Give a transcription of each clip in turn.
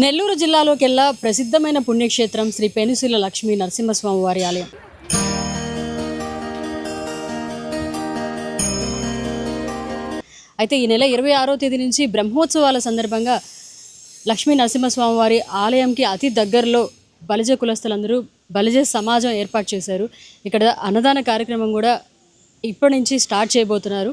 నెల్లూరు జిల్లాలోకెల్లా ప్రసిద్ధమైన పుణ్యక్షేత్రం శ్రీ పెనుసిల లక్ష్మీ నరసింహస్వామి వారి ఆలయం. అయితే ఈ నెల 26వ తేదీ నుంచి బ్రహ్మోత్సవాల సందర్భంగా లక్ష్మీ నరసింహస్వామి వారి ఆలయంకి అతి దగ్గరలో బలిజ కులస్తులందరూ బలిజ సమాజం ఏర్పాటు చేశారు. ఇక్కడ అన్నదాన కార్యక్రమం కూడా ఇప్పటి నుంచి స్టార్ట్ చేయబోతున్నారు.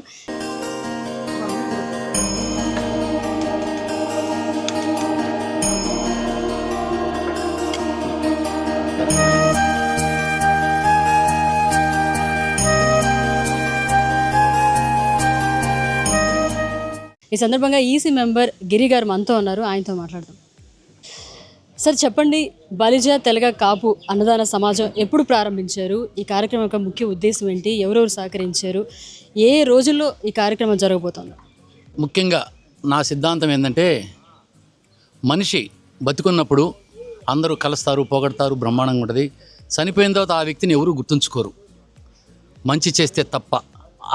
ఈ సందర్భంగా ఈసీ మెంబర్ గిరి గారు మనతో ఉన్నారు, ఆయనతో మాట్లాడదాం. సార్ చెప్పండి, బలిజ తెలగ కాపు అన్నదాన సమాజం ఎప్పుడు ప్రారంభించారు? ఈ కార్యక్రమం యొక్క ముఖ్య ఉద్దేశం ఏంటి? ఎవరెవరు సహకరించారు? ఏ రోజుల్లో ఈ కార్యక్రమం జరగబోతోంది? ముఖ్యంగా నా సిద్ధాంతం ఏంటంటే, మనిషి బతుకున్నప్పుడు అందరూ కలుస్తారు, పొగడతారు, బ్రహ్మాండంగా ఉంటుంది. చనిపోయిన తర్వాత ఆ వ్యక్తిని ఎవరూ గుర్తుంచుకోరు, మంచి చేస్తే తప్ప.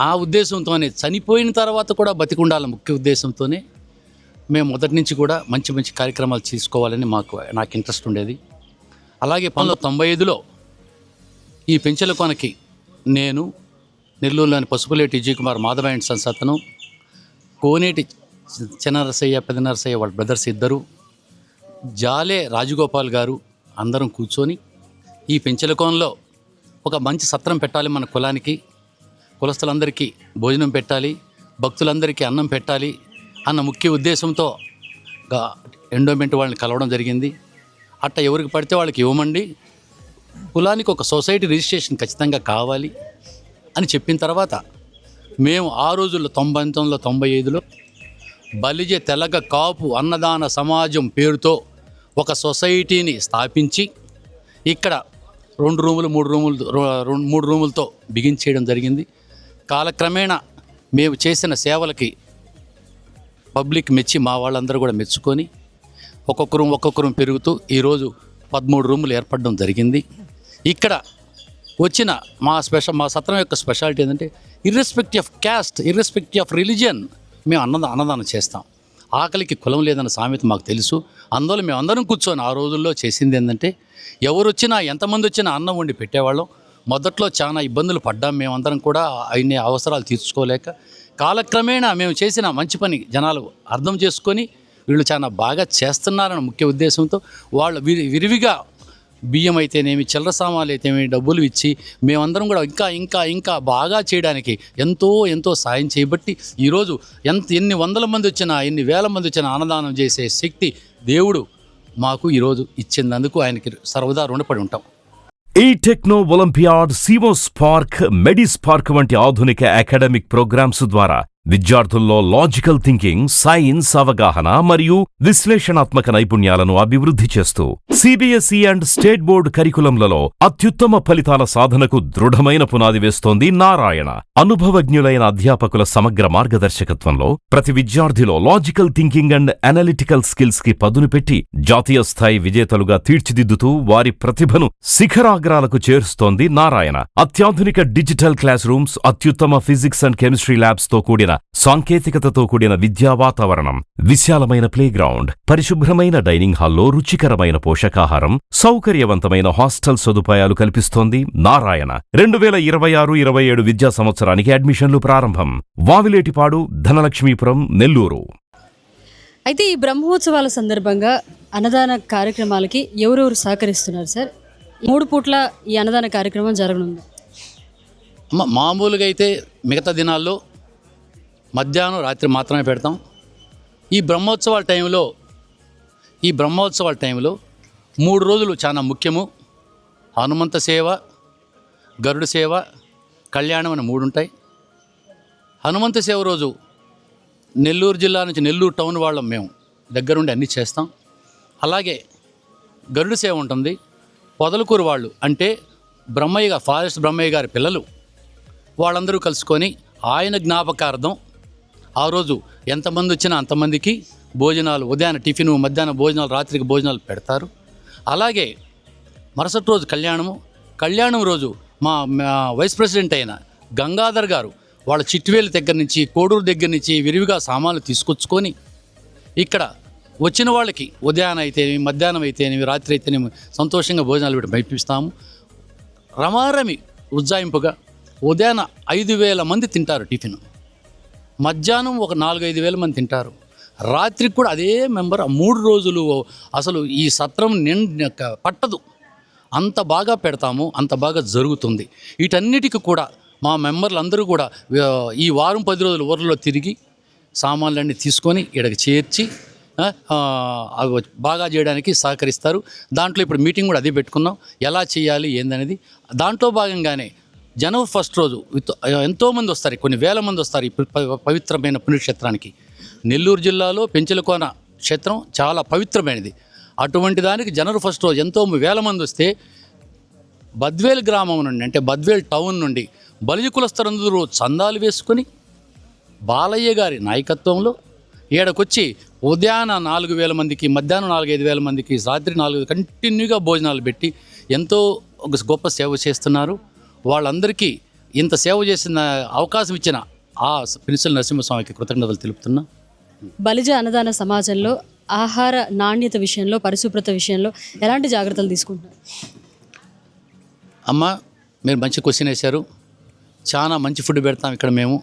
ఆ ఉద్దేశంతోనే చనిపోయిన తర్వాత కూడా బతికి ఉండాలి ముఖ్య ఉద్దేశంతోనే మేము మొదటి నుంచి కూడా మంచి మంచి కార్యక్రమాలు తీసుకోవాలని నాకు ఇంట్రెస్ట్ ఉండేది. అలాగే 1995లో ఈ పెంచెల కొనకి నేను నెల్లూరులోని పసుపులేటి విజయ్ కుమార్ మాధవ అండ్ సన్స్ అతను, కోనేటి చిన్న నరసయ్య పెద్ద నరసయ్య వాళ్ళ బ్రదర్స్ ఇద్దరు, జాలే రాజగోపాల్ గారు అందరం కూర్చొని ఈ పెంచెల కోనలో ఒక మంచి సత్రం పెట్టాలి, మన కులానికి కులస్తులందరికీ భోజనం పెట్టాలి, భక్తులందరికీ అన్నం పెట్టాలి అన్న ముఖ్య ఉద్దేశంతో ఎండోమెంట్ వాళ్ళని కలవడం జరిగింది. అట్ట ఎవరికి పడితే వాళ్ళకి ఇవ్వమండి, కులానికి ఒక సొసైటీ రిజిస్ట్రేషన్ ఖచ్చితంగా కావాలి అని చెప్పిన తర్వాత మేము ఆ రోజుల్లో 1995లో బలిజ తెలగ కాపు అన్నదాన సమాజం పేరుతో ఒక సొసైటీని స్థాపించి ఇక్కడ 2 రూములు 3 రూములతో బిగించేయడం జరిగింది. కాలక్రమేణా మేము చేసిన సేవలకి పబ్లిక్ మెచ్చి మా వాళ్ళందరూ కూడా మెచ్చుకొని ఒక్కొక్కరు పెరుగుతూ ఈరోజు 13 రూములు ఏర్పడడం జరిగింది. ఇక్కడ వచ్చిన మా సత్రం యొక్క స్పెషాలిటీ ఏంటంటే, irrespective of caste, irrespective of religion మేము అన్నదానం చేస్తాం. ఆకలికి కులం లేదన్న సామెత మాకు తెలుసు. అందువల్ల మేము అందరం కూర్చొని ఆ రోజుల్లో చేసింది ఏంటంటే, ఎవరు వచ్చినా ఎంతమంది వచ్చినా అన్నం వండి పెట్టేవాళ్ళం. మొదట్లో చాలా ఇబ్బందులు పడ్డాం మేమందరం కూడా, అన్ని అవసరాలు తీర్చుకోలేక. కాలక్రమేణా మేము చేసిన మంచి పని జనాలు అర్థం చేసుకొని వీళ్ళు చాలా బాగా చేస్తున్నారన్న ముఖ్య ఉద్దేశంతో వాళ్ళు విరివిగా బియ్యం అయితేనేమి, చిల్లర సామాన్లు అయితేనేమి డబ్బులు ఇచ్చి మేమందరం కూడా ఇంకా బాగా చేయడానికి ఎంతో సాయం చేయబట్టి ఈరోజు ఎన్ని వందల మంది వచ్చినా, ఎన్ని వేల మంది వచ్చినా అన్నదానం చేసే శక్తి దేవుడు మాకు ఈరోజు ఇచ్చినందుకు ఆయనకి సర్వదా రుణపడి ఉంటాం. ఈ టెక్నో ఒలింపియాడ్, సివోస్పార్క్, మెడిస్పార్క్ వంటి ఆధునిక అకాడమిక్ ప్రోగ్రామ్స్ ద్వారా విద్యార్థుల్లో లాజికల్ థింకింగ్, సైన్స్ అవగాహన మరియు విశ్లేషణాత్మక నైపుణ్యాలను అభివృద్ధి చేస్తూ సిబిఎస్ఈ అండ్ స్టేట్ బోర్డు కరికులంలలో అత్యుత్తమ ఫలితాల సాధనకు దృఢమైన పునాది వేస్తోంది నారాయణ. అనుభవజ్ఞులైన అధ్యాపకుల సమగ్ర మార్గదర్శకత్వంలో ప్రతి విద్యార్థిలో logical thinking and analytical skills కి పదును పెట్టి జాతీయ స్థాయి విజేతలుగా తీర్చిదిద్దుతూ వారి ప్రతిభను శిఖరాగ్రాలకు చేరుస్తోంది నారాయణ. అత్యాధునిక డిజిటల్ క్లాస్ రూమ్స్, అత్యుత్తమ ఫిజిక్స్ అండ్ కెమిస్ట్రీ ల్యాబ్స్ తో కూడిన సాంకేతికతతో కూడిన విద్యా వాతావరణం, విశాలమైన ప్లేగ్రౌండ్, పరిశుభ్రమైన డైనింగ్ హాల్లో రుచికరమైన పోషకాహారం, సౌకర్యవంతమైన హాస్టల్ సదుపాయాలు కల్పిస్తోంది నారాయణ. 2026-27 విద్యా సంవత్సరానికి అడ్మిషన్లు ప్రారంభం. వావిలేటిపాడు, ధనలక్ష్మీపురం, నెల్లూరు. అయితే ఈ బ్రహ్మోత్సవాల సందర్భంగా అన్నదాన కార్యక్రమాలకి ఎవరెవరు సహకరిస్తున్నారు సార్? 3 పూట్ల ఈ అన్నదాన కార్యక్రమం జరగనుంది. మామూలుగా అయితే మిగతా దినాల్లో మధ్యాహ్నం రాత్రి మాత్రమే పెడతాం. ఈ బ్రహ్మోత్సవాల టైంలో 3 రోజులు చాలా ముఖ్యము. హనుమంత సేవ, గరుడ సేవ, కళ్యాణం అని 3 ఉంటాయి. హనుమంత సేవ రోజు నెల్లూరు జిల్లా నుంచి, నెల్లూరు టౌన్ వాళ్ళం మేము దగ్గరుండి అన్నీ చేస్తాం. అలాగే గరుడ సేవ ఉంటుంది. పొదలకూరు వాళ్ళు అంటే ఫారెస్ట్ బ్రహ్మయ్య గారి పిల్లలు వాళ్ళందరూ కలుసుకొని ఆయన జ్ఞాపకార్థం ఆ రోజు ఎంతమంది వచ్చినా అంతమందికి భోజనాలు, ఉదయాన్నే టిఫిను, మధ్యాహ్నం భోజనాలు, రాత్రికి భోజనాలు పెడతారు. అలాగే మరుసటి రోజు కళ్యాణం రోజు మా వైస్ ప్రెసిడెంట్ అయిన గంగాధర్ గారు వాళ్ళ చిట్వేలు దగ్గర నుంచి, కోడూరు దగ్గర నుంచి విరివిగా సామాన్లు తీసుకొచ్చుకొని ఇక్కడ వచ్చిన వాళ్ళకి ఉదయాన్నం అయితేనేమి, మధ్యాహ్నం అయితేనేమి, రాత్రి అయితేనేమి సంతోషంగా భోజనాలు పెట్టి పంపిస్తాము. రమారమి ఉజ్జాయింపుగా ఉదయాన 5,000 మంది తింటారు టిఫిన్, మధ్యాహ్నం ఒక 4-5 వేల మంది తింటారు, రాత్రికి కూడా అదే మెంబర్ 3 రోజులు. అసలు ఈ సత్రం పట్టదు, అంత బాగా పెడతాము, అంత బాగా జరుగుతుంది. వీటన్నిటికీ కూడా మా మెంబర్లు అందరూ కూడా ఈ వారం 10 రోజులు ఊర్లో తిరిగి సామాన్లన్నీ తీసుకొని ఇక్కడికి చేర్చి అవి బాగా చేయడానికి సహకరిస్తారు. దాంట్లో ఇప్పుడు మీటింగ్ కూడా అదే పెట్టుకున్నాం, ఎలా చేయాలి ఏందనేది. దాంట్లో భాగంగానే జనవరి 1 రోజు ఎంతోమంది వస్తారు, కొన్ని వేల మంది వస్తారు ఈ పవిత్రమైన పుణ్యక్షేత్రానికి. నెల్లూరు జిల్లాలో పెంచలకోన క్షేత్రం చాలా పవిత్రమైనది. అటువంటి దానికి జనవరి 1 రోజు ఎంతో వేల మంది వస్తే బద్వేల్ గ్రామం నుండి, అంటే బద్వేల్ టౌన్ నుండి బలిజ కులస్తులందరూ చందాలు వేసుకొని బాలయ్య గారి నాయకత్వంలో ఏడకొచ్చి ఉదయాన 4,000 మందికి, మధ్యాహ్నం 4-5 వేల మందికి, రాత్రి 4 కంటిన్యూగా భోజనాలు పెట్టి ఎంతో ఒక గొప్ప సేవ చేస్తున్నారు. వాళ్ళందరికీ ఇంత సేవ చేసిన అవకాశం ఇచ్చిన ఆ పినిసెల నరసింహస్వామికి కృతజ్ఞతలు తెలుపుతున్నా. బలిజ అన్నదాన సమాజంలో ఆహార నాణ్యత విషయంలో, పరిశుభ్రత విషయంలో ఎలాంటి జాగ్రత్తలు తీసుకుంటున్నారు? అమ్మ, మీరు మంచి క్వశ్చన్ వేశారు. చాలా మంచి ఫుడ్ పెడతాం ఇక్కడ మేము.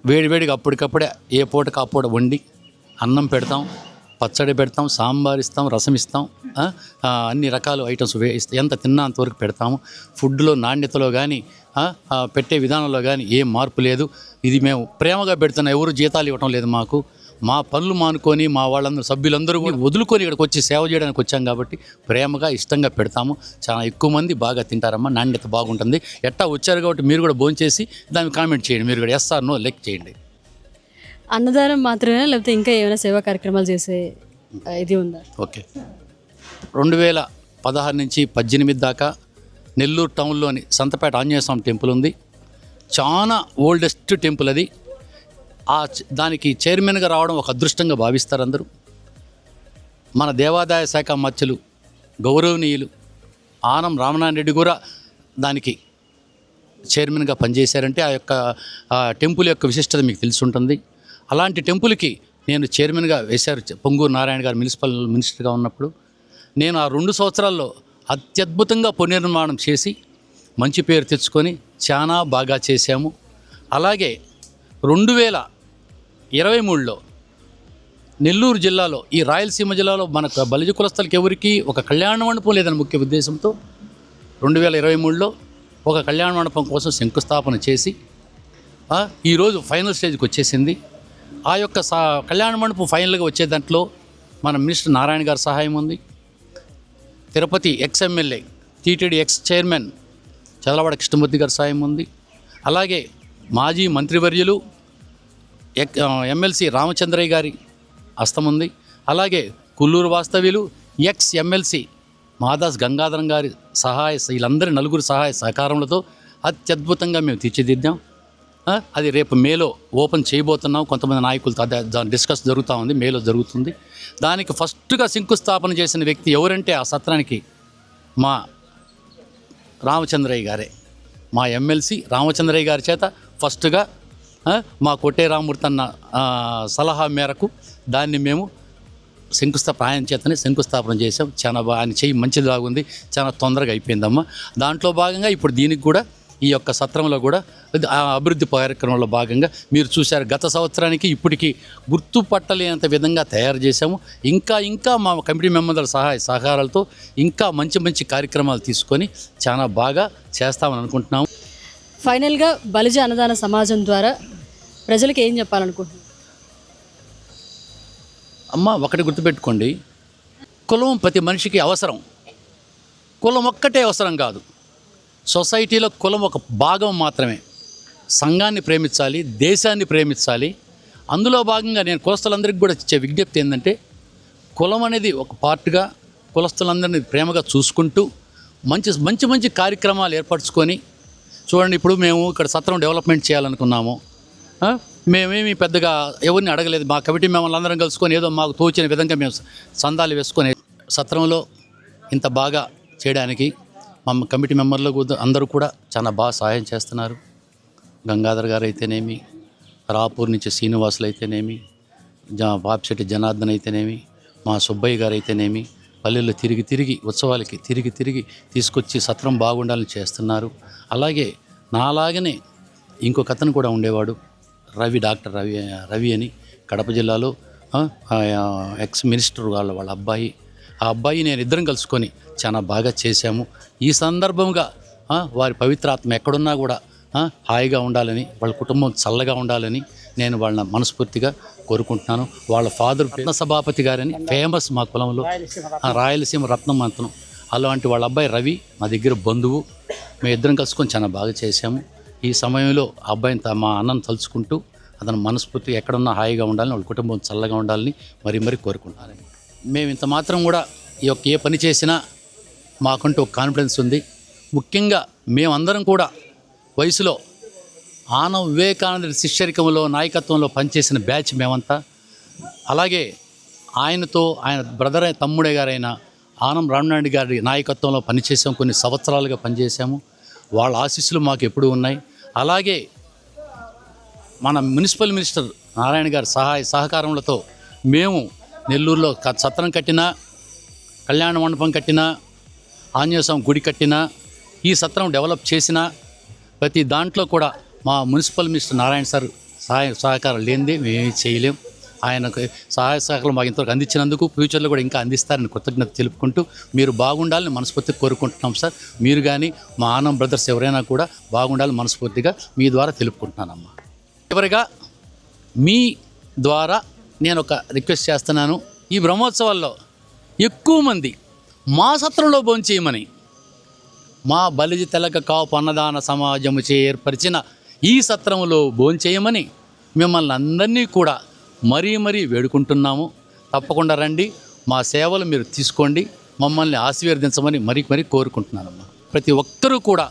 వేడివేడిగా అప్పటికప్పుడే ఏ పూటకు ఆ పూట వండి అన్నం పెడతాం, పచ్చడి పెడతాం, సాంబార్ ఇస్తాం, రసం ఇస్తాం, అన్ని రకాల ఐటమ్స్ ఎంత తిన్నా అంతవరకు పెడతాము. ఫుడ్లో నాణ్యతలో కానీ పెట్టే విధానంలో కానీ ఏం మార్పు లేదు. ఇది మేము ప్రేమగా పెడుతున్నాం, ఎవరు జీతాలు ఇవ్వటం లేదు మాకు. మా పనులు మానుకొని మా వాళ్ళందరూ సభ్యులందరూ కూడా వదులుకొని ఇక్కడికి వచ్చి సేవ చేయడానికి వచ్చాం కాబట్టి ప్రేమగా ఇష్టంగా పెడతాము. చాలా ఎక్కువ మంది బాగా తింటారమ్మా, నాణ్యత బాగుంటుంది. ఎట్టా వచ్చారు కాబట్టి మీరు కూడా భోంచేసి దాన్ని కామెంట్ చేయండి, మీరు కూడా ఎస్ ఆర్ నో లెక్ చేయండి. అన్నదానం మాత్రమే లేకపోతే ఇంకా ఏమైనా సేవా కార్యక్రమాలు చేసే ఇది ఉందా? ఓకే, 2016 నుంచి 18 దాకా నెల్లూరు టౌన్లోని సంతపేట ఆంజనేయ స్వామి టెంపుల్ ఉంది. చాలా ఓల్డెస్ట్ టెంపుల్ అది. దానికి చైర్మన్గా రావడం ఒక అదృష్టంగా భావిస్తారు అందరూ. మన దేవాదాయ శాఖ మధ్యులు గౌరవనీయులు ఆనం రామనారాయణ రెడ్డి కూడా దానికి చైర్మన్గా పనిచేశారంటే ఆ యొక్క టెంపుల్ యొక్క విశిష్టత మీకు తెలిసి ఉంటుంది. అలాంటి టెంపుల్కి నేను చైర్మన్గా వేశారు పొంగూరు నారాయణ గారు మున్సిపల్ మినిస్టర్గా ఉన్నప్పుడు. నేను ఆ 2 సంవత్సరాల్లో అత్యద్భుతంగా పునర్నిర్మాణం చేసి మంచి పేరు తెచ్చుకొని చాలా బాగా చేశాము. అలాగే 2023లో నెల్లూరు జిల్లాలో, ఈ రాయలసీమ జిల్లాలో మనకు బలిజ కులస్తులకి ఎవరికి ఒక కళ్యాణ మండపం లేదని ముఖ్య ఉద్దేశంతో 2023లో ఒక కళ్యాణ మండపం కోసం శంకుస్థాపన చేసి ఈరోజు ఫైనల్ స్టేజ్కి వచ్చేసింది. ఆ యొక్క కళ్యాణ మండపం ఫైనల్గా వచ్చే దాంట్లో మన మినిస్టర్ నారాయణ గారి సహాయం ఉంది. Tirupati ex MLA TTD X chairman Chadalavada Krishnamurthy గారి సహాయం ఉంది. అలాగే మాజీ మంత్రివర్యులు ఎమ్మెల్సీ రామచంద్రయ్య గారి హస్తం ఉంది. అలాగే కుల్లూరు వాస్తవ్యులు ఎక్స్ ఎమ్మెల్సీ మాదాస్ గంగాధరం గారి వీళ్ళందరి నలుగురు సహాయ సహకారములతో అత్యద్భుతంగా మేము తీర్చిదిద్దాం. అది రేపు మేలో ఓపెన్ చేయబోతున్నాం. కొంతమంది నాయకులతో దాని డిస్కస్ జరుగుతూ ఉంది, మేలో జరుగుతుంది. దానికి ఫస్ట్గా శంకుస్థాపన చేసిన వ్యక్తి ఎవరంటే ఆ సత్రానికి మా రామచంద్రయ్య గారే. మా ఎమ్మెల్సీ రామచంద్రయ్య గారి చేత ఫస్ట్గా మా కొట్టే రామమూర్తి అన్న సలహా మేరకు దాన్ని మేము ఆయన చేతనే శంకుస్థాపన చేసాం. చాలా ఆయన చెయ్యి మంచిది లాగుంది, చాలా తొందరగా అయిపోయిందమ్మా. దాంట్లో భాగంగా ఇప్పుడు దీనికి కూడా ఈ యొక్క సత్రంలో కూడా అభివృద్ధి కార్యక్రమంలో భాగంగా మీరు చూశారు, గత సంవత్సరానికి ఇప్పటికీ గుర్తుపట్టలేనంత విధంగా తయారు చేశాము. ఇంకా మా కమిటీ మెంబర్ల సహకారాలతో ఇంకా మంచి కార్యక్రమాలు తీసుకొని చాలా బాగా చేస్తామని అనుకుంటున్నాము. ఫైనల్గా బలిజ అన్నదాన సమాజం ద్వారా ప్రజలకు ఏం చెప్పాలనుకుంటున్నాను? అమ్మ, ఒకటి గుర్తుపెట్టుకోండి, కులం ప్రతి మనిషికి అవసరం. కులం ఒక్కటే అవసరం కాదు, సొసైటీలో కులం ఒక భాగం మాత్రమే. సంఘాన్ని ప్రేమించాలి, దేశాన్ని ప్రేమించాలి. అందులో భాగంగా నేను కులస్తులందరికీ కూడా ఇచ్చే విజ్ఞప్తి ఏంటంటే, కులం అనేది ఒక పార్ట్గా కులస్తులందరినీ ప్రేమగా చూసుకుంటూ మంచి కార్యక్రమాలు ఏర్పరచుకొని చూడండి. ఇప్పుడు మేము ఇక్కడ సత్రం డెవలప్మెంట్ చేయాలనుకున్నాము. మేమేమి పెద్దగా ఎవరిని అడగలేదు. మా కమిటీ మిమ్మల్ని అందరం కలుసుకొని ఏదో మాకు తోచిన విధంగా మేము సందాలు వేసుకొని సత్రంలో ఇంత బాగా చేయడానికి మా కమిటీ మెంబర్లు అందరూ కూడా చాలా బాగా సహాయం చేస్తున్నారు. గంగాధర్ గారు అయితేనేమి, రాపూర్ నుంచి శ్రీనివాసులు అయితేనేమి, బాపిశెట్టి జనార్దన్ అయితేనేమి, మా సుబ్బయ్య గారు అయితేనేమి, పల్లెల్లో తిరిగి ఉత్సవాలకి తిరిగి తీసుకొచ్చి సత్రం బాగుండాలని చేస్తున్నారు. అలాగే నాలాగనే ఇంకొక అతను కూడా ఉండేవాడు, డాక్టర్ రవి అని, కడప జిల్లాలో ఎక్స్ మినిస్టర్ వాళ్ళ అబ్బాయి. ఆ అబ్బాయి నేను ఇద్దరం కలుసుకొని చాలా బాగా చేశాము. ఈ సందర్భంగా వారి పవిత్రాత్మ ఎక్కడున్నా కూడా హాయిగా ఉండాలని, వాళ్ళ కుటుంబం చల్లగా ఉండాలని నేను వాళ్ళని మనస్ఫూర్తిగా కోరుకుంటున్నాను. వాళ్ళ ఫాదర్ రత్న సభాపతి గారని ఫేమస్ మా కులంలో, రాయలసీమ రత్నమంతనం. అలాంటి వాళ్ళ అబ్బాయి రవి మా దగ్గర బంధువు. మేము ఇద్దరం కలుసుకొని చాలా బాగా చేశాము. ఈ సమయంలో ఆ అబ్బాయిని మా అన్నను తలుచుకుంటూ అతను మనస్ఫూర్తిగా ఎక్కడున్నా హాయిగా ఉండాలని, వాళ్ళ కుటుంబం చల్లగా ఉండాలని మరీ కోరుకుంటున్నాను. మేము ఇంత మాత్రం కూడా ఏ పని చేసినా మాకంటూ ఒక కాన్ఫిడెన్స్ ఉంది. ముఖ్యంగా మేమందరం కూడా వయసులో ఆనం వివేకానంద శిష్యరికంలో నాయకత్వంలో పనిచేసిన బ్యాచ్ మేమంతా. అలాగే ఆయనతో ఆయన బ్రదర్ తమ్ముడే గారైన ఆనం రామనాయుడు గారి నాయకత్వంలో పనిచేసాము, కొన్ని సంవత్సరాలుగా పనిచేసాము. వాళ్ళ ఆశీస్సులు మాకు ఎప్పుడూ ఉన్నాయి. అలాగే మన మున్సిపల్ మినిస్టర్ నారాయణ గారి సహకారములతో మేము నెల్లూరులో సత్రం కట్టినా, కళ్యాణ మండపం కట్టినా, ఆంజనేయ స్వామి గుడి కట్టినా, ఈ సత్రం డెవలప్ చేసినా ప్రతి దాంట్లో కూడా మా మున్సిపల్ మినిస్టర్ నారాయణ సార్ సహకారం లేనిదే మేమేమీ చేయలేం. ఆయనకు సహాయ సహకారం మాకు ఇంతవరకు అందించినందుకు ఫ్యూచర్లో కూడా ఇంకా అందిస్తారని కృతజ్ఞత తెలుపుకుంటూ మీరు బాగుండాలని మనస్ఫూర్తిగా కోరుకుంటున్నాం సార్. మీరు కానీ మా ఆనం బ్రదర్స్ ఎవరైనా కూడా బాగుండాలని మనస్ఫూర్తిగా మీ ద్వారా తెలుపుకుంటున్నానమ్మా. చివరిగా మీ ద్వారా నేను ఒక రిక్వెస్ట్ చేస్తున్నాను. ఈ బ్రహ్మోత్సవాల్లో ఎక్కువ మంది మా సత్రంలో భోంచేయమని, మా బలిజ తెలక కాపు అన్నదాన సమాజముచే ఏర్పరిచిన ఈ సత్రములో భోంచేయమని మిమ్మల్ని అందరినీ కూడా మరీ వేడుకుంటున్నాము. తప్పకుండా రండి, మా సేవలు మీరు తీసుకోండి, మమ్మల్ని ఆశీర్వదించమని మరీ కోరుకుంటున్నానమ్మా. ప్రతి ఒక్కరూ కూడా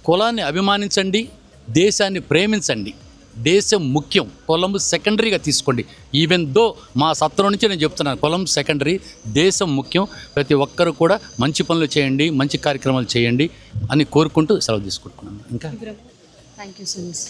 కులాన్ని అభిమానించండి, దేశాన్ని ప్రేమించండి. దేశం ముఖ్యం, కులం సెకండరీగా తీసుకోండి. ఈవెన్ దో మా సత్రం నుంచి నేను చెప్తున్నాను, కులం సెకండరీ, దేశం ముఖ్యం. ప్రతి ఒక్కరు కూడా మంచి పనులు చేయండి, మంచి కార్యక్రమాలు చేయండి అని కోరుకుంటూ సెలవు తీసుకుంటున్నాను. ఇంకా థ్యాంక్ యూ సో మచ్.